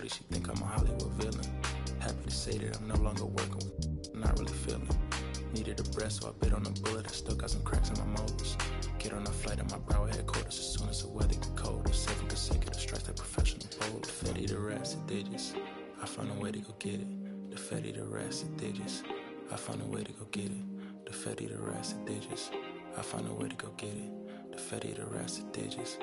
shorty, she think I'm a Hollywood villain. Happy to say that I'm no longer working with, not really feeling. Needed a breath, so I bit on a bullet. I still got some cracks in my molars. Get on a flight at my Broward headquarters as soon as the weather get colder. 7 consecutive strikes, that professional bowler. Fetty the rest of digits. I found a way to go get it. The Fetty the rest of digits. I found a way to go get it. The Fetty the rest of digits. I found a way to go get it. The Fetty the rest of digits.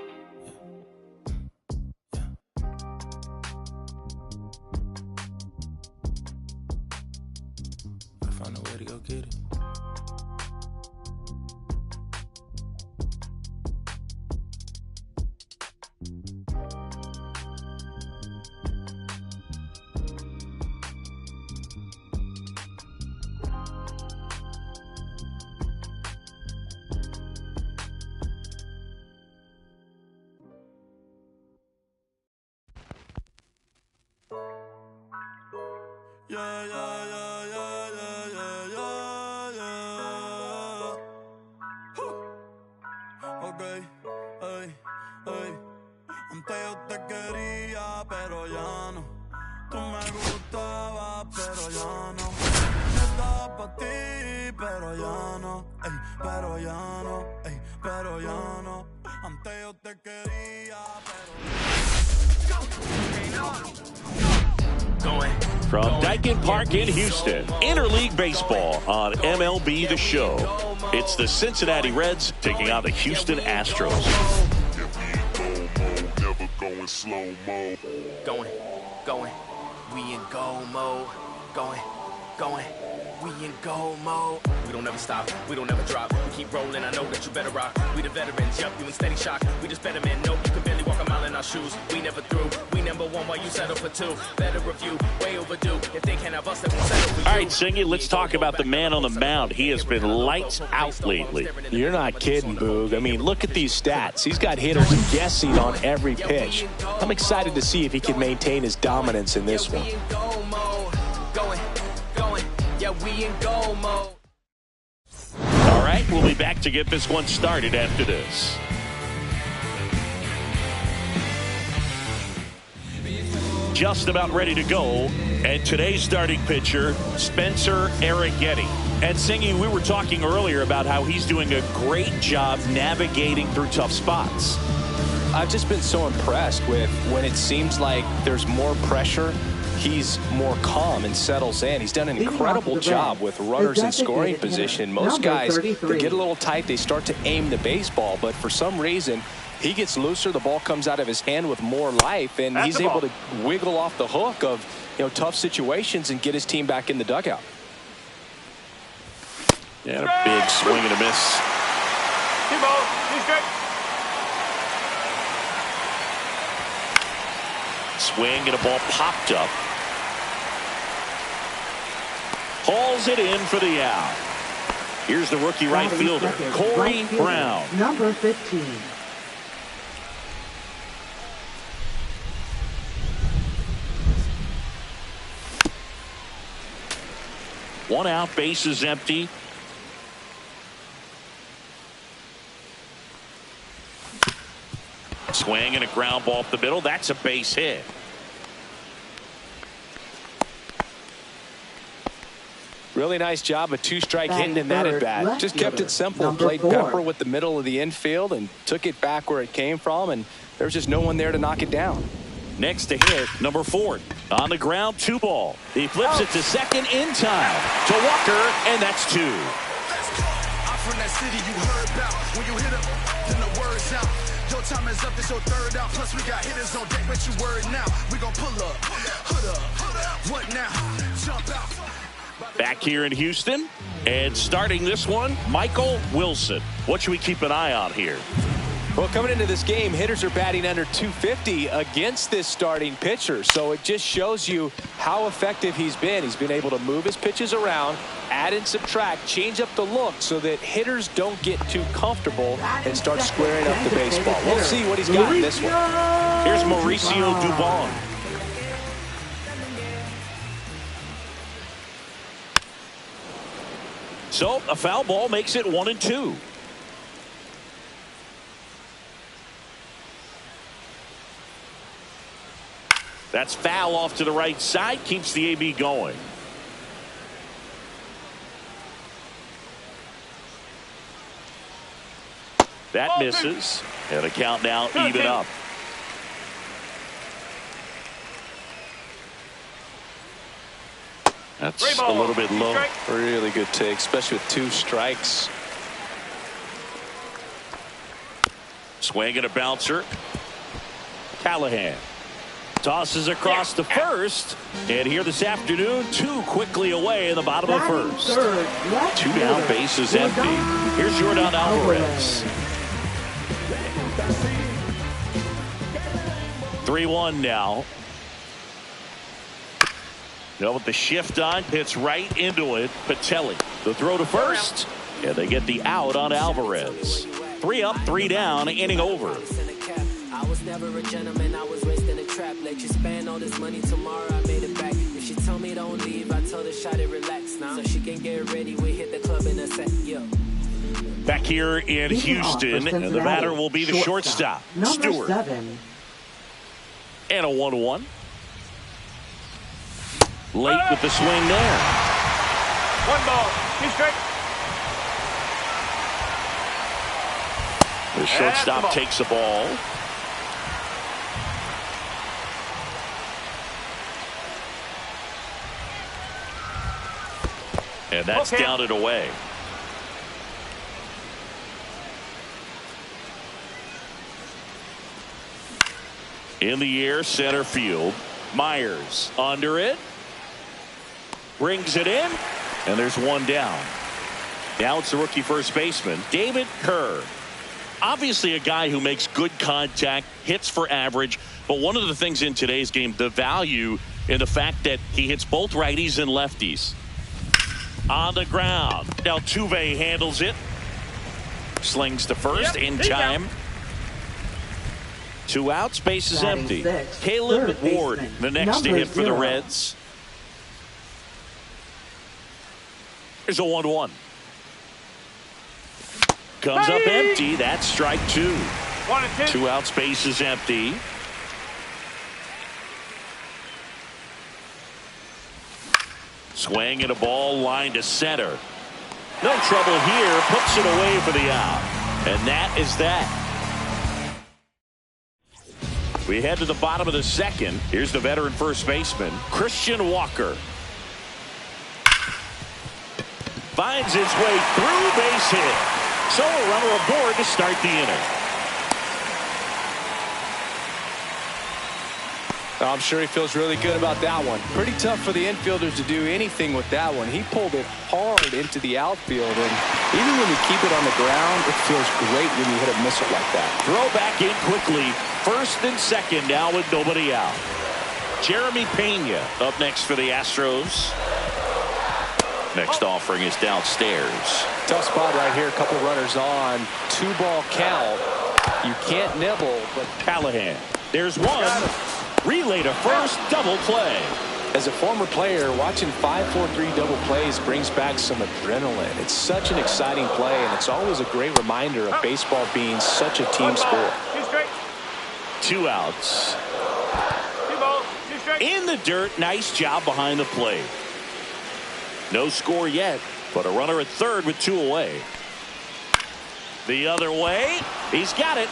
I found a way to go get it. Yeah, yeah, yeah, yeah, yeah, yeah, yeah, yeah. Okay, hey, hey. Antes yo te quería, pero ya no. Tú me gustabas, pero ya no. Estaba pa' ti, pero ya no. Ey, pero ya no, ey, pero ya no. Antes yo te quería, From Dyken Park in Houston, Interleague Baseball on MLB The Show. It's the Cincinnati Reds taking on the Houston Astros. Never going slow-mo. Going, we in go mode. Going, we in go mode. We don't ever stop, we don't ever drop. We keep rolling, I know that you better rock. We the veterans, yup, you in steady shock. We just better men, no, you can barely walk a mile in our shoes. We never through, we number one while you settle for two. Better review, way overdue. If they can't have us, they won't settle for you. All right, Singy, let's talk about the man on the mound. He has been lights out lately. You're not kidding, Boog. I mean, look at these stats. He's got hitters guessing on every pitch. I'm excited to see if he can maintain his dominance in this one. Yeah, we in go mode. All right, we'll be back to get this one started after this. Just about ready to go, and today's starting pitcher, Spencer Arrighetti. And Singy, we were talking earlier about how he's doing a great job navigating through tough spots. I've just been so impressed with when it seems like there's more pressure, he's more calm and settles in. He's done an incredible job with runners in scoring position. Most guys, they get a little tight, they start to aim the baseball, but for some reason, he gets looser, the ball comes out of his hand with more life, and he's able to wiggle off the hook of, tough situations and get his team back in the dugout. Yeah, a big swing and a miss. He's good. Swing and a ball popped up. Hauls it in for the out. Here's the rookie right fielder, Corey Brown. Number 15. One out, base is empty. Swing and a ground ball up the middle. That's a base hit. Really nice job, a two-strike hitting in that at-bat. Just kept it simple, played pepper with the middle of the infield and took it back where it came from, and there was just no one there to knock it down. Next to hit, number 4. On the ground, 2 ball. He flips it to second in time to Walker, and that's 2. I'm from that city you heard about. When you hit up, then the word's out. Your time is up, this your third out. Plus we got hitters on deck, but you worried now. We gon' pull up, hood up, what now? Jump out. Back here in Houston, and starting this one, Michael Wilson. What should we keep an eye on here? Well, coming into this game, hitters are batting under 250 against this starting pitcher. So it just shows you how effective he's been. He's been able to move his pitches around, add and subtract, change up the look so that hitters don't get too comfortable and start squaring up the baseball. We'll see what he's got in this one. Here's Mauricio Dubon. So a foul ball makes it 1-2. That's foul off to the right side. Keeps the AB going. That misses. And the count now even up. That's a little bit low. Really good take, especially with 2 strikes. Swing and a bouncer. Callahan tosses across to first. And here this afternoon, 2 quickly away in the bottom of the first. 2 down, bases empty. Here's Jordan Alvarez. 3-1 now. Now with the shift on, hits right into it. Patelli, the throw to first, and they get the out on Alvarez. 3 up, 3 down, inning over. I was never a gentleman, I was raised in a trap. Let you spend all this money tomorrow, I made it back. If she told me don't leave, I told her shot it, relax now. So she can get ready, we hit the club in a sec, yo. Back here in Houston, and the batter will be the shortstop, Stewart. 7. And a 1-1. Late with the swing there. 1 ball, 2 strikes. The shortstop takes the ball. And that's down and away. In the air, center field. Myers under it. Brings it in. And there's 1 down. Now it's the rookie first baseman, David Kerr. Obviously a guy who makes good contact, hits for average. But one of the things in today's game, the value in the fact that he hits both righties and lefties. On the ground. Now Altuve handles it. Slings to first in time. 2 outs, bases empty. Caleb Ward, the next to hit for the Reds. Here's a 1-1. Comes up empty. That's strike 2. 1 and 2. 2 outs, bases empty. Swing and a ball line to center. No trouble here. Puts it away for the out. And that is that. We head to the bottom of the second. Here's the veteran first baseman, Christian Walker. Finds his way through, base hit. So a runner aboard to start the inning. I'm sure he feels really good about that one. Pretty tough for the infielders to do anything with that one. He pulled it hard into the outfield, and even when you keep it on the ground, it feels great when you hit a missile like that. Throw back in quickly. First and second now with nobody out. Jeremy Pena up next for the Astros. Next offering is downstairs. Tough spot right here. A couple runners on. 2-ball count. You can't nibble, but Callahan. There's one. Relay to first. Double play. As a former player, watching 5-4-3 double plays brings back some adrenaline. It's such an exciting play, and it's always a great reminder of baseball being such a team sport. 2 outs. 2 balls, 2 strikes. In the dirt. Nice job behind the plate. No score yet, but a runner at third with 2 away. The other way. He's got it.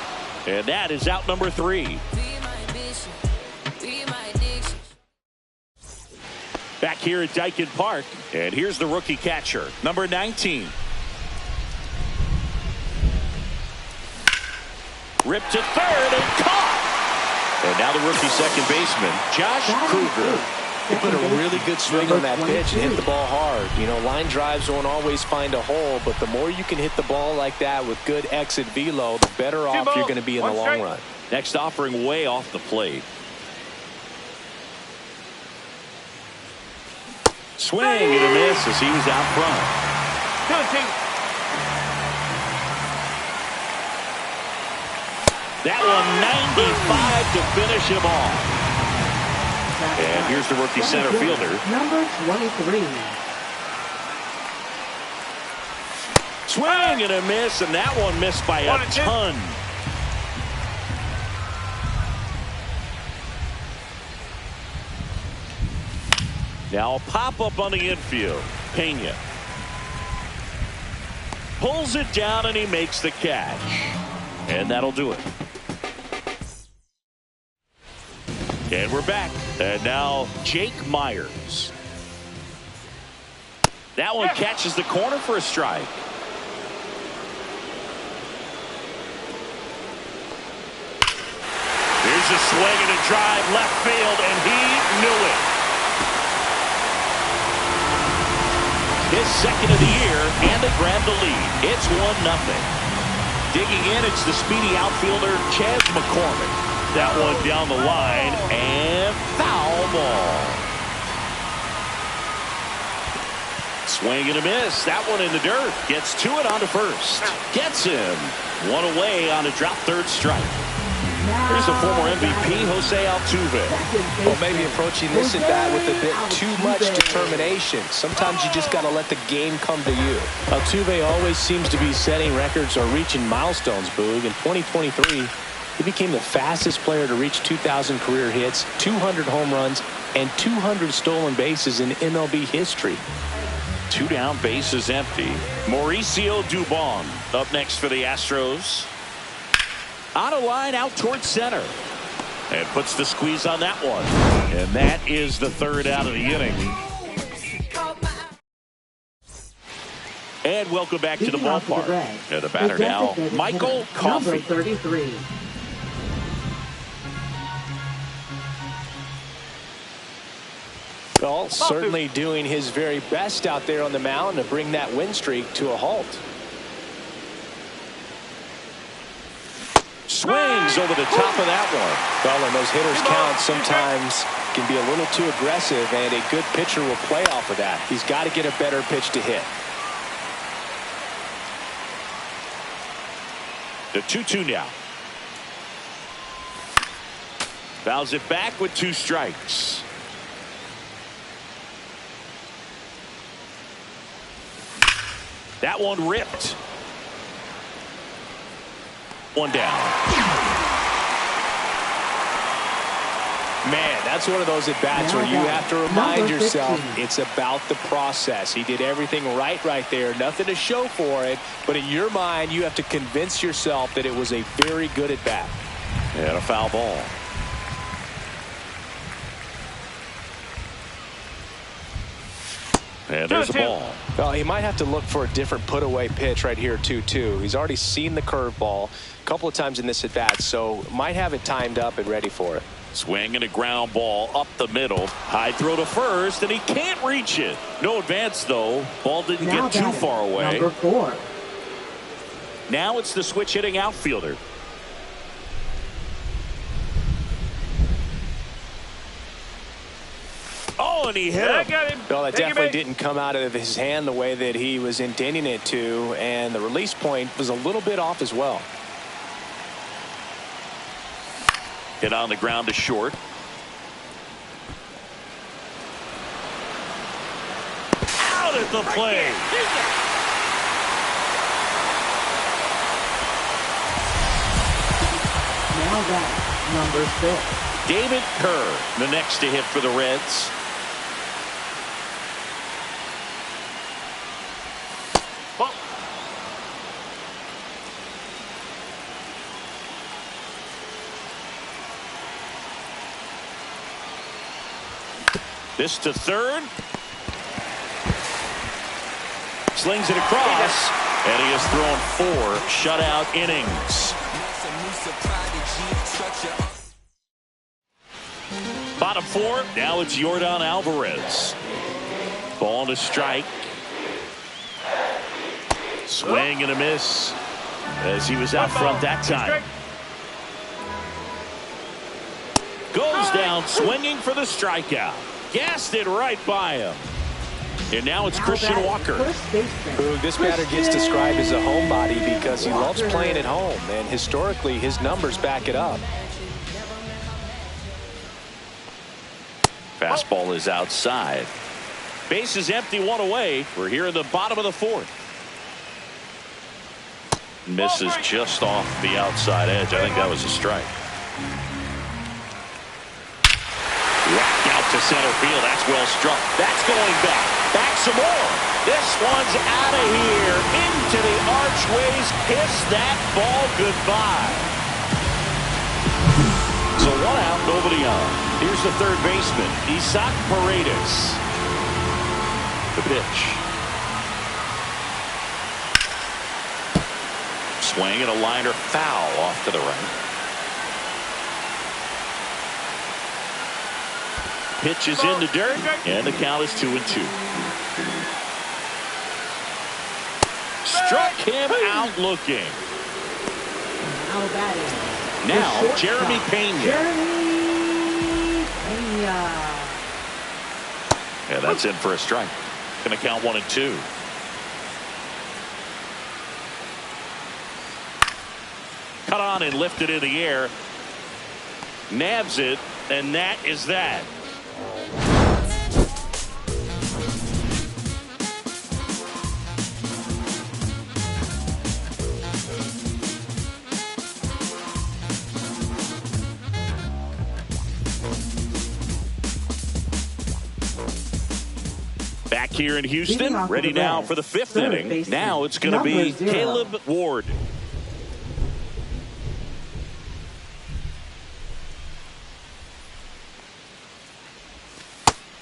And that is out number 3. Back here at Dyken Park. And here's the rookie catcher, number 19. Ripped to third and caught. And now the rookie second baseman, Josh Kruger. He put a really good swing on that pitch and hit the ball hard. You know, line drives won't always find a hole, but the more you can hit the ball like that with good exit velo, the better off you're going to be in the long run. Next offering way off the plate. Swing and a miss as he was out front. 2-2. That one 95 to finish him off. And here's the rookie center fielder. Number 23. Swing and a miss, and that one missed by a ton. Now a pop-up on the infield. Pena pulls it down, and he makes the catch. And that'll do it. And we're back. And now Jake Myers. That one catches the corner for a strike. Here's a swing and a drive left field, and he knew it. His second of the year, and they grab the lead. It's 1-0. Digging in, it's the speedy outfielder, Chas McCormick. That one down the line, and foul ball. Swing and a miss. That one in the dirt. Gets to it onto first. Gets him. One away on a drop third strike. Here's the former MVP, Jose Altuve. Well, maybe approaching this at bat with a bit too much determination. Sometimes you just got to let the game come to you. Altuve always seems to be setting records or reaching milestones, Boog. In 2023, he became the fastest player to reach 2,000 career hits, 200 home runs, and 200 stolen bases in MLB history. 2 down, bases empty. Mauricio Dubon up next for the Astros. On a line out towards center. And puts the squeeze on that one. And that is the third out of the inning. And welcome back to the ballpark. And the batter now, Michael Coffey. Number 33. Well, certainly doing his very best out there on the mound to bring that win streak to a halt. Swings over the top of that one. Well, and those hitters count sometimes can be a little too aggressive, and a good pitcher will play off of that. He's got to get a better pitch to hit. The 2-2 now. Fouls it back with 2 strikes. That one ripped. One down. Man, that's one of those at-bats where you have to remind yourself it's about the process. He did everything right there. Nothing to show for it. But in your mind, you have to convince yourself that it was a very good at-bat. And a foul ball. And there's a ball. Well, he might have to look for a different put-away pitch right here, 2-2. He's already seen the curveball a couple of times in this at-bat, so might have it timed up and ready for it. Swing and a ground ball up the middle. High throw to first, and he can't reach it. No advance, though. Ball didn't get too far away. Number 4. Now it's the switch hitting outfielder. Oh, and he hit him. Well, that definitely didn't come out of his hand the way that he was intending it to, and the release point was a little bit off as well. Hit on the ground to short. Out at the plate. Now that's number 6. David Kerr, the next to hit for the Reds. This to third. Slings it across, and he has thrown 4 shutout innings. Bottom 4, now it's Yordan Alvarez. Ball to strike. Swing and a miss as he was out front that time. Goes down swinging for the strikeout. Gassed it right by him. And now it's Christian Walker. This batter gets described as a homebody because he loves playing at home, and historically his numbers back it up. Fastball is outside. Base is empty, 1 away. We're here in the bottom of the 4th. Misses just off the outside edge. I think that was a strike. Whacked out to center field. That's well struck. That's going back. Back some more. This one's out of here. Into the archways. Kiss that ball goodbye. So 1 out, nobody on. Here's the third baseman, Isaac Paredes. The pitch. Swing and a liner foul off to the right. Pitch is in the dirt, and the count is 2-2. Struck him out looking. Now batting. Now Jeremy Pena. Jeremy Pena. Yeah, that's in for a strike. Going to count 1-2. Cut on and lifted in the air. Nabs it, and that is that. Back here in Houston, ready now for the 5th inning. Now it's going to be Caleb Ward.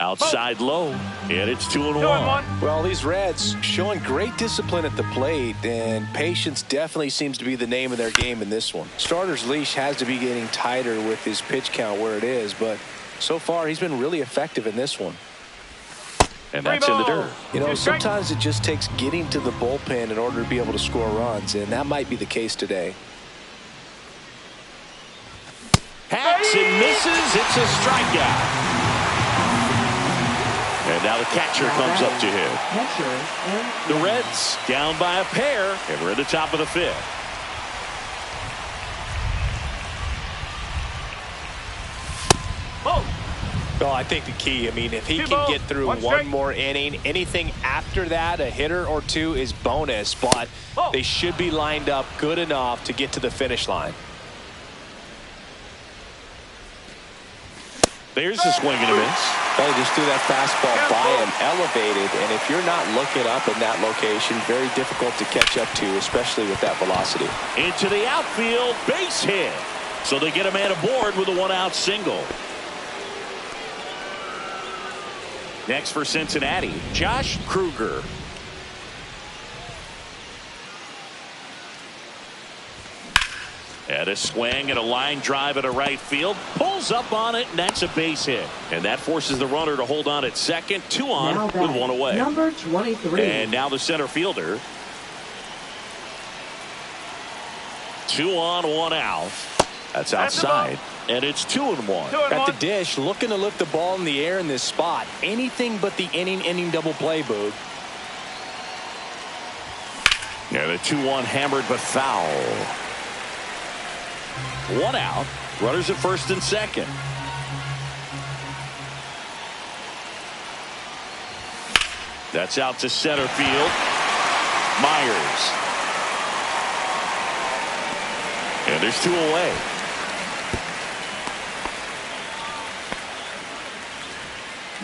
Outside low, and it's 2-1. Well, these Reds showing great discipline at the plate, and patience definitely seems to be the name of their game in this one. Starter's leash has to be getting tighter with his pitch count where it is, but so far he's been really effective in this one. And that's in the dirt. You know, sometimes it just takes getting to the bullpen in order to be able to score runs, and that might be the case today. Hacks and misses. It's a strikeout. And now the catcher comes up to hit. The Reds down by a pair, and we're at the top of the 5th. Well, I think the key, I mean, if he can get through one more inning, anything after that, a hitter or two is bonus, but they should be lined up good enough to get to the finish line. There's a swing and a miss. Well, just threw that fastball by him, elevated, and if you're not looking up in that location, very difficult to catch up to, especially with that velocity. Into the outfield, base hit. So they get a man aboard with a 1-out single. Next for Cincinnati, Josh Kruger. And a swing and a line drive at a right field. Pulls up on it, and that's a base hit. And that forces the runner to hold on at second. 2 on with 1 away. Number 23. And now the center fielder. 2 on, 1 out. That's outside. And it's 2-1. At the dish, looking to lift the ball in the air in this spot. Anything but the inning double play, Boog. Yeah, the 2-1 hammered but foul. 1 out. Runners at first and second. That's out to center field. Myers. And there's 2 away.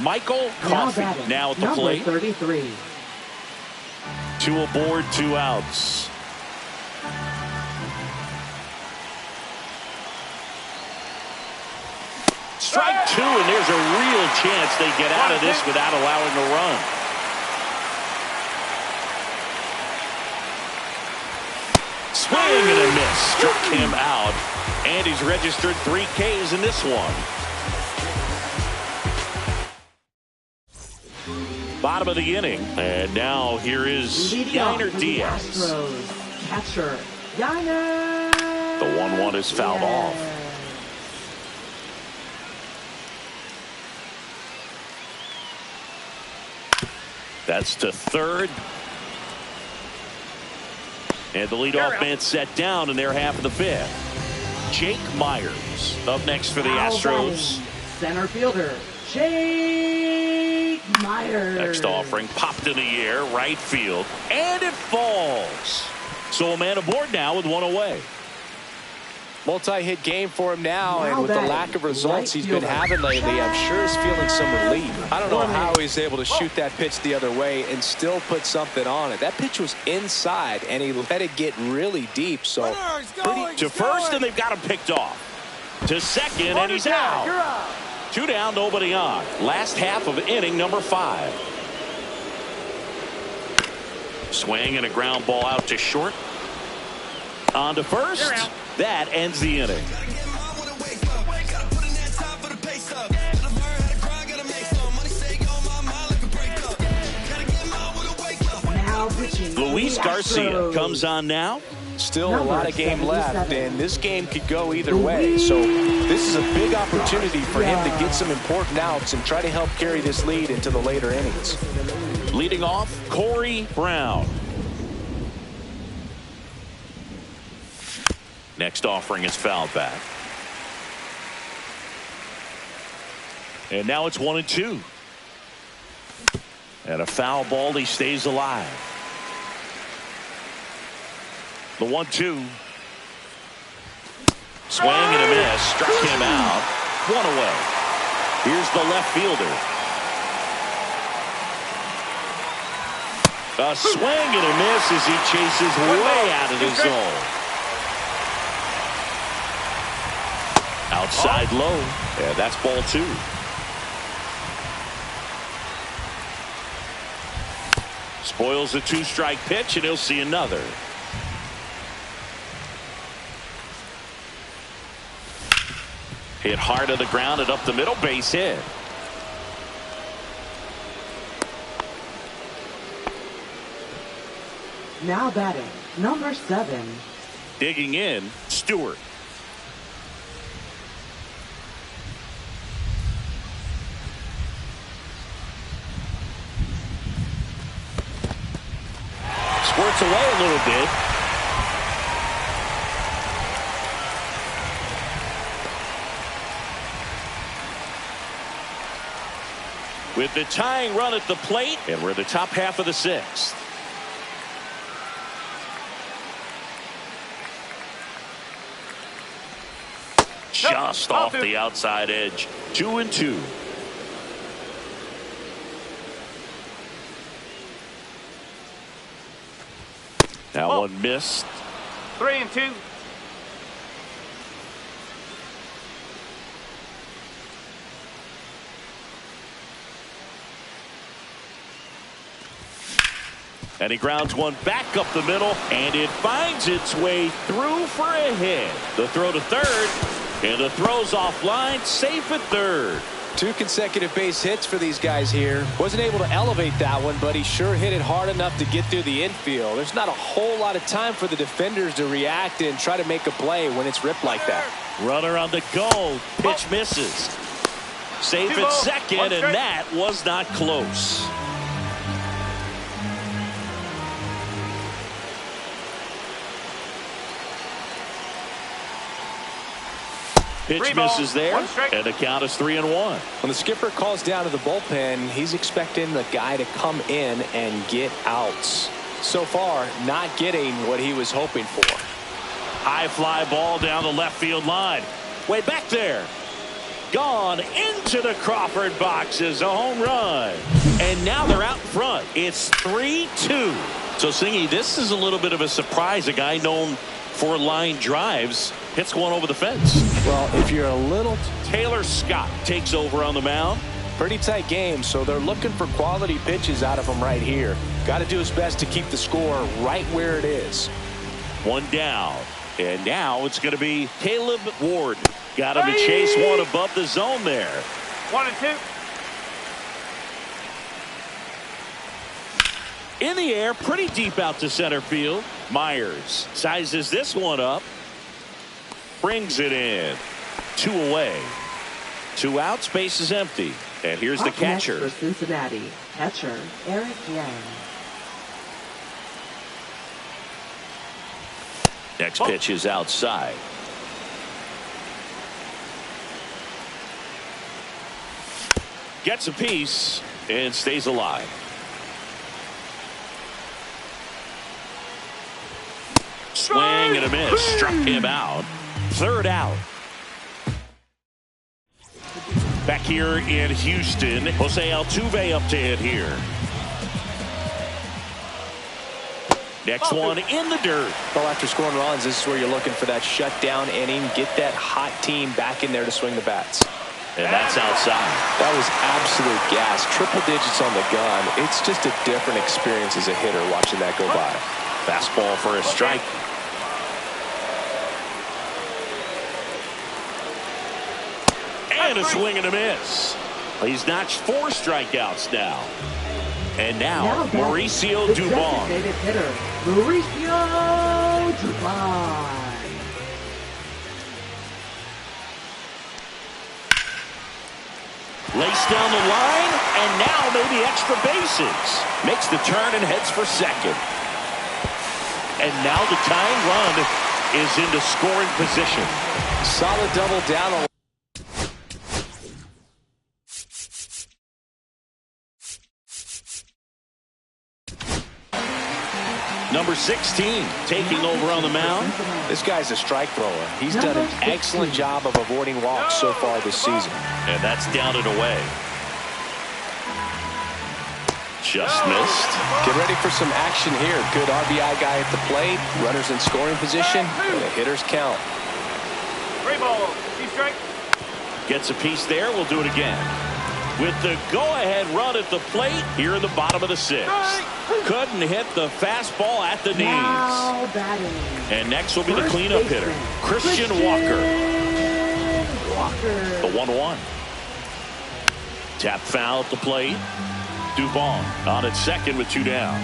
Michael Coffey now at the plate. 33. 2 aboard, 2 outs. Strike 2, and there's a real chance they get out of this without allowing a run. Swing and a miss. Struck him out. And he's registered 3 Ks in this one. Bottom of the inning. And now here is Yainer Diaz. Astros catcher, Yainer. The 1-1 is fouled off. That's to third. And the leadoff man set down in their half of the 5th. Jake Myers up next for the Astros. Center fielder, Jake Myers. Next offering popped in the air, right field, and it falls. So a man aboard now with 1 away. Multi-hit game for him now, and with the lack of results he's been having lately, I'm sure he's feeling some relief. I don't know how he's able to shoot that pitch the other way and still put something on it. That pitch was inside, and he let it get really deep. So to first, and they've got him picked off. To second, and he's out. 2 down, nobody on. Last half of inning number 5. Swing and a ground ball out to short. On to first. That ends the inning. Luis Garcia comes on now. Still a lot of game left, and this game could go either way. So this is a big opportunity for him to get some important outs and try to help carry this lead into the later innings. Leading off, Corey Brown. Next offering is fouled back. And now it's 1-2. And a foul ball, he stays alive. The 1-2. Swing and a miss. Struck him out. 1 away. Here's the left fielder. A swing and a miss as he chases way out of the zone. Outside low. And that's ball 2. Spoils a 2-strike pitch, and he'll see another. Hit hard to the ground and up the middle, base hit. Now batting, number 7. Digging in, Stewart. Squirts away a little bit. With the tying run at the plate, and we're in the top half of the 6th. Just off the outside edge. 2-2. Now one missed. 3-2. And he grounds one back up the middle, and it finds its way through for a hit. The throw to third, and the throw's offline, safe at third. 2 consecutive base hits for these guys here. Wasn't able to elevate that one, but he sure hit it hard enough to get through the infield. There's not a whole lot of time for the defenders to react and try to make a play when it's ripped like that. Runner on the go. Pitch misses. Safe at second, and that was not close. Pitch misses there, and the count is 3-1. When the skipper calls down to the bullpen, he's expecting the guy to come in and get outs. So far, not getting what he was hoping for. High fly ball down the left field line. Way back there. Gone into the Crawford boxes. A home run. And now they're out in front. It's 3-2. So, Singy, this is a little bit of a surprise. A guy known for line drives hits one over the fence. Well, if you're a little... Taylor Scott takes over on the mound. Pretty tight game, so they're looking for quality pitches out of him right here. Got to do his best to keep the score right where it is. 1 down. And now it's going to be Caleb Ward. Got him to chase one above the zone there. 1-2. In the air, pretty deep out to center field. Myers sizes this one up. Brings it in. 2 away. 2 out, space is empty. And here's the catcher. For Cincinnati, catcher Eric Yang. Next pitch is outside. Gets a piece and stays alive. Swing and a miss. Struck him out. third out. Back here in Houston, Jose Altuve up to hit here. Next one in the dirt. Well, after scoring runs, this is where you're looking for that shutdown inning. Get that hot team back in there to swing the bats. And that's outside. That was absolute gas. Triple digits on the gun. It's just a different experience as a hitter watching that go by. Fastball for a strike. And a swing and a miss. He's notched 4 strikeouts now. And now Mauricio Dubon. Hitter, Mauricio Dubon. Laced down the line, and now maybe extra bases. Makes the turn and heads for second. And now the tying run is into scoring position. Solid double down on. Number 16 taking over on the mound. This guy's a strike thrower. He's done an excellent job of avoiding walks so far this season. And that's down and away. Just missed. Get ready for some action here. Good RBI guy at the plate. Runners in scoring position. And the hitters count. 3 balls, 2 strikes. Gets a piece there. We'll do it again. With the go-ahead run at the plate here in the bottom of the 6th. Couldn't hit the fastball at the knees. And next will be the cleanup hitter, Christian Walker. The 1-1. Tap foul at the plate. Dubon on at second with 2 down.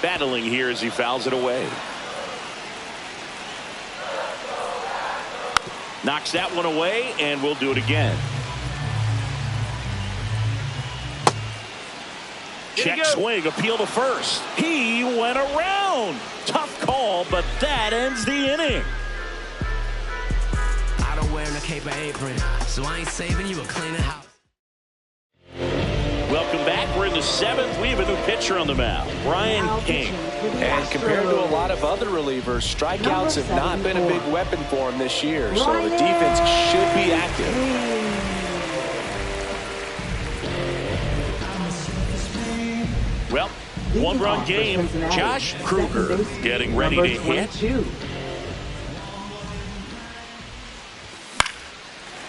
Battling here as he fouls it away. Knocks that one away, and we'll do it again. Check swing, appeal to first. He went around. Tough call, but that ends the inning. I don't wear a cape or apron, so I ain't saving you a cleaning house. Welcome back. We're in the 7th. We have a new pitcher on the mound, Brian King. And compared to a lot of other relievers, strikeouts have not been a big weapon for him this year. So the defense should be active. Well, 1-run game. Josh Kruger getting ready to hit.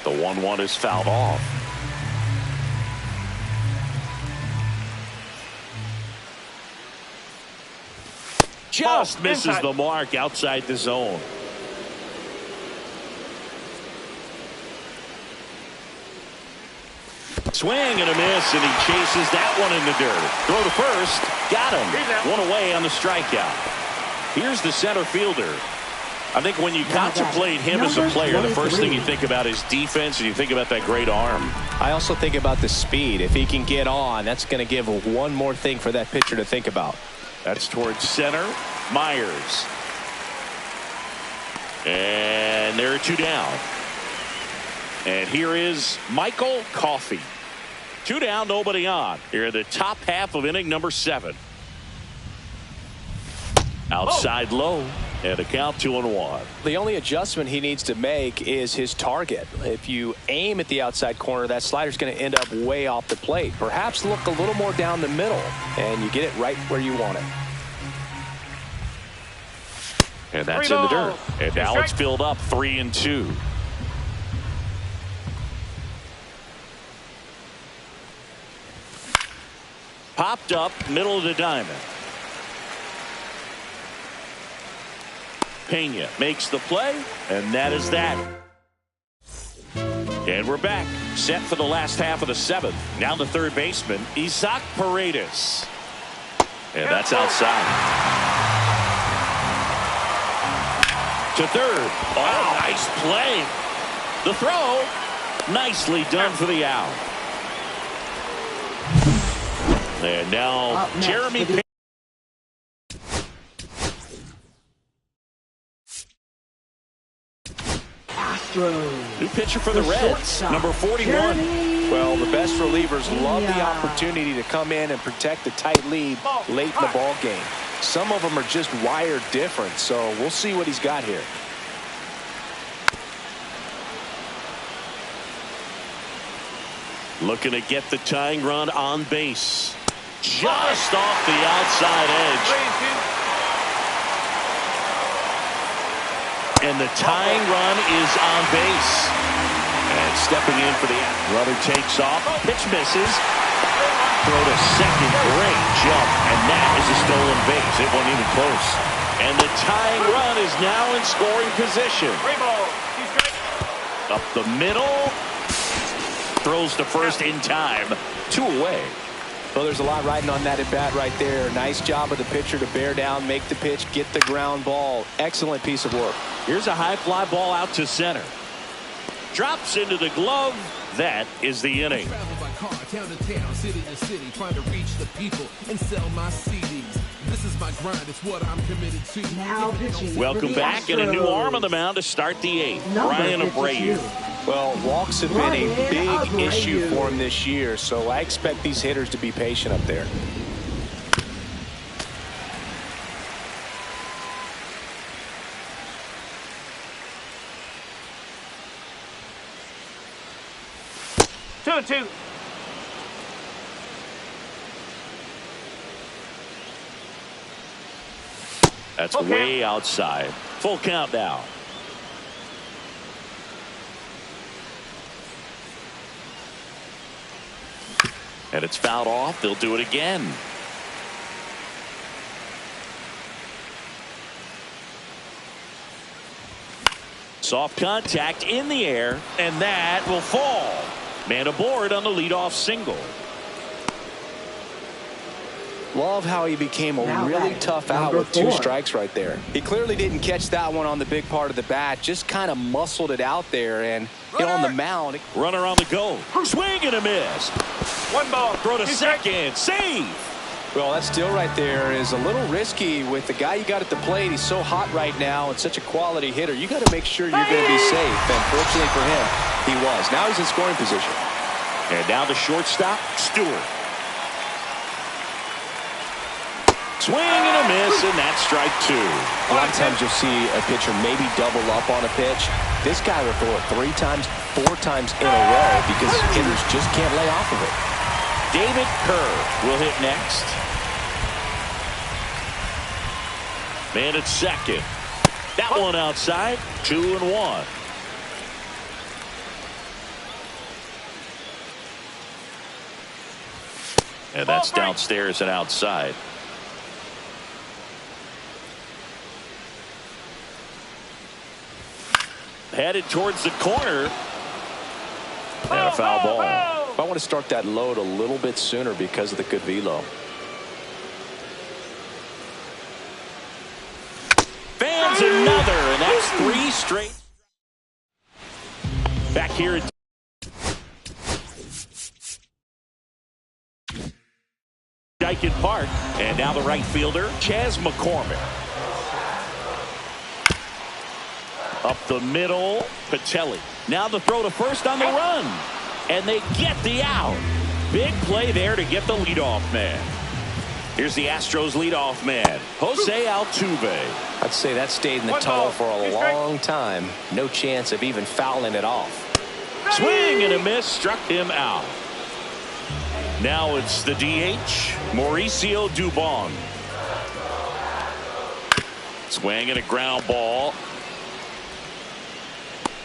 The 1-1 is fouled off. Just misses the mark outside the zone. Swing and a miss, and he chases that one in the dirt. Throw to first. Got him. 1 away on the strikeout. Here's the center fielder. I think when you contemplate him as a player, the first thing you think about is defense, and you think about that great arm. I also think about the speed. If he can get on, that's going to give one more thing for that pitcher to think about. That's towards center. Myers. And there are 2 down. And here is Michael Coffey. 2 down, nobody on. Here in the top half of inning number 7. Outside low. And a count 2-1. The only adjustment he needs to make is his target. If you aim at the outside corner, that slider's going to end up way off the plate. Perhaps look a little more down the middle, and you get it right where you want it. And that's in the dirt. And now it's filled up 3-2. Popped up middle of the diamond. Pena makes the play, and that is that. And we're back, set for the last half of the 7th. Now the third baseman, Isaac Paredes. And that's outside. To third. Oh, nice play. The throw, nicely done for the out. And now Jeremy Pena. Astros. New pitcher for the Reds, number 41. Well, the best relievers love the opportunity to come in and protect the tight lead late in the ball game. Some of them are just wired different, so we'll see what he's got here. Looking to get the tying run on base. Just off the outside edge. And the tying run is on base. And stepping in for the runner takes off. Pitch misses. Throw to second. Great jump. And that is a stolen base. It wasn't even close. And the tying run is now in scoring position. Up the middle. Throws to first in time. 2 away. Well, there's a lot riding on that at bat right there. Nice job of the pitcher to bear down, make the pitch, get the ground ball. Excellent piece of work. Here's a high fly ball out to center. Drops into the glove. That is the inning. Travel by car, town to town, city to city, trying to reach the people and sell my CDs. This is my grind. It's what I'm committed to. Now pitching. Welcome back, and a new arm on the mound to start the 8th. Brian Abreu. Well, walks have been a big issue for him this year, so I expect these hitters to be patient up there. Two. That's way outside. Full count now. And it's fouled off. They'll do it again. Soft contact in the air, and that will fall. Man aboard on the leadoff single. Love how he became a really tough out with 2 strikes right there. He clearly didn't catch that one on the big part of the bat. Just kind of muscled it out there and hit on the mound. Runner on the go. Swing and a miss. 1 ball. Throw to second. Save. Well, that still right there is a little risky with the guy you got at the plate. He's so hot right now and such a quality hitter. You got to make sure you're going to be safe. And fortunately for him, he was. Now he's in scoring position. And now the shortstop, Stewart. Swing and a miss, and that's strike 2. A lot of times you'll see a pitcher maybe double up on a pitch. This guy will throw it 3 times, 4 times in a row because hitters just can't lay off of it. David Kerr will hit next. Man at second. That one outside. 2-1. And that's downstairs and outside. Headed towards the corner. And a foul ball. I want to start that load a little bit sooner because of the good velo. Fans another, and that's 3 straight. Back here at Dyken Park, and now the right fielder, Chas McCormick. Up the middle, Patelli. Now the throw to first on the run. And they get the out. Big play there to get the leadoff man. Here's the Astros leadoff man, Jose Altuve. I'd say that stayed in the tunnel for a long time. No chance of even fouling it off. Swing and a miss, struck him out. Now it's the DH, Mauricio Dubon. Swing and a ground ball.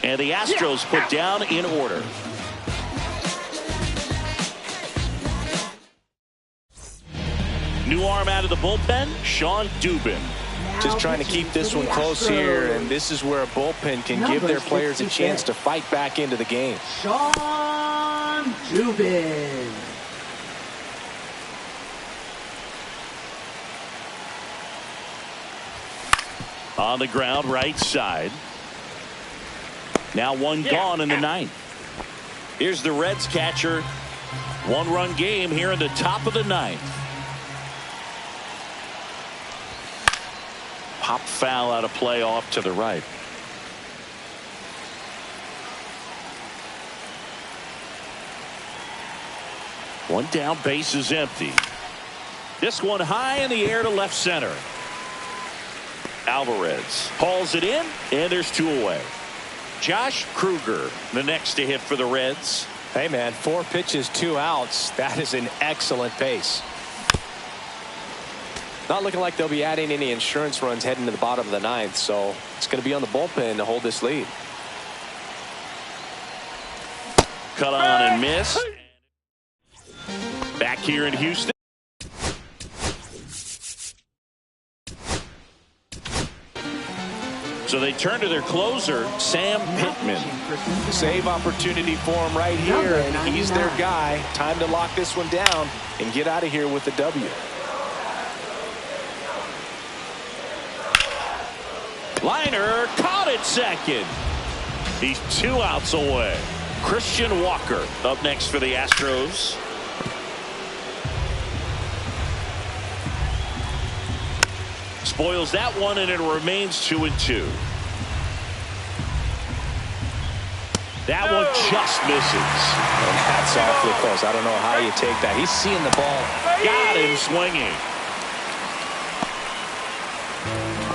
And the Astros put down in order. New arm out of the bullpen, Sean Dubin. Just trying to keep this one close here, and this is where a bullpen can give their players a chance to fight back into the game. Sean Dubin. On the ground, right side. Now one gone in the 9th. Here's the Reds catcher. 1-run game here in the top of the 9th. Pop foul out of play off to the right. One down, base is empty. This one high in the air to left center. Alvarez hauls it in, and there's 2 away. Josh Kruger, the next to hit for the Reds. Hey, man, 4 pitches, 2 outs. That is an excellent pace. Not looking like they'll be adding any insurance runs heading to the bottom of the 9th, so it's going to be on the bullpen to hold this lead. Cut on and miss. Back here in Houston. So they turn to their closer, Sam Pittman. Save opportunity for him right here, and he's their guy. Time to lock this one down and get out of here with the W. Liner caught at second. He's 2 outs away. Christian Walker up next for the Astros. Spoils that one, and it remains 2-2. That one just misses. And that's awfully close. I don't know how you take that. He's seeing the ball. Got him swinging.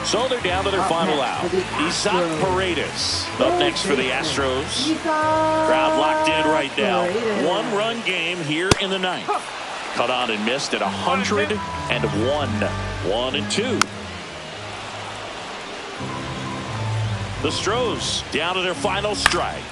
So they're down to their final out. Isaac Paredes up next for the Astros. Crowd locked in right now. 1-run game here in the 9th. Cut on and missed at 101. 1-2. The Astros down to their final strike.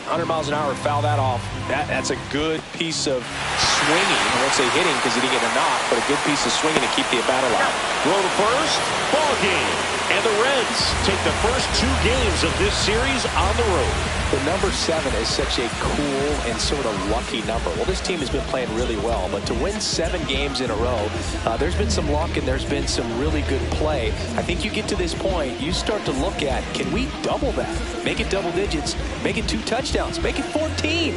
100 miles an hour, foul that off. That's a good piece of swinging. I won't say hitting because he didn't get a knock, but a good piece of swinging to keep the at-bat alive. Throw to first, ball game. And the Reds take the first 2 games of this series on the road. The number 7 is such a cool and sort of lucky number. Well, this team has been playing really well, but to win 7 games in a row, there's been some luck and there's been some really good play. I think you get to this point, you start to look at, can we double that? Make it double digits, make it 2 touchdowns, make it 14.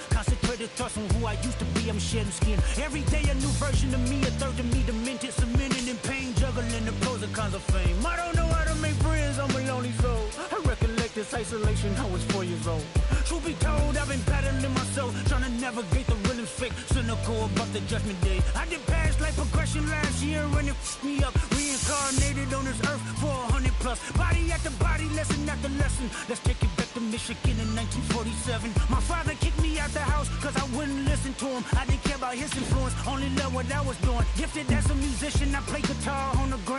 Concentrated thoughts on who I used to be, I'm shedding skin. Every day a new version of me, a third of me demented, cemented in pain, juggling the pros and cons of fame. I don't know how to make friends, I'm a lonely soul. I recollect this isolation, I was 4 years old. Truth be told, I've been battling myself, trying to navigate the real and fake, cynical about the judgment day. I did past life progression last year and it f***ed me up. Reincarnated on this earth for 100+. Body after body, lesson after lesson. Let's take it back to Michigan in 1947. My father kicked me out the house cause I wouldn't listen to him. I didn't care about his influence, only loved what I was doing. Gifted as a musician, I play guitar on the ground.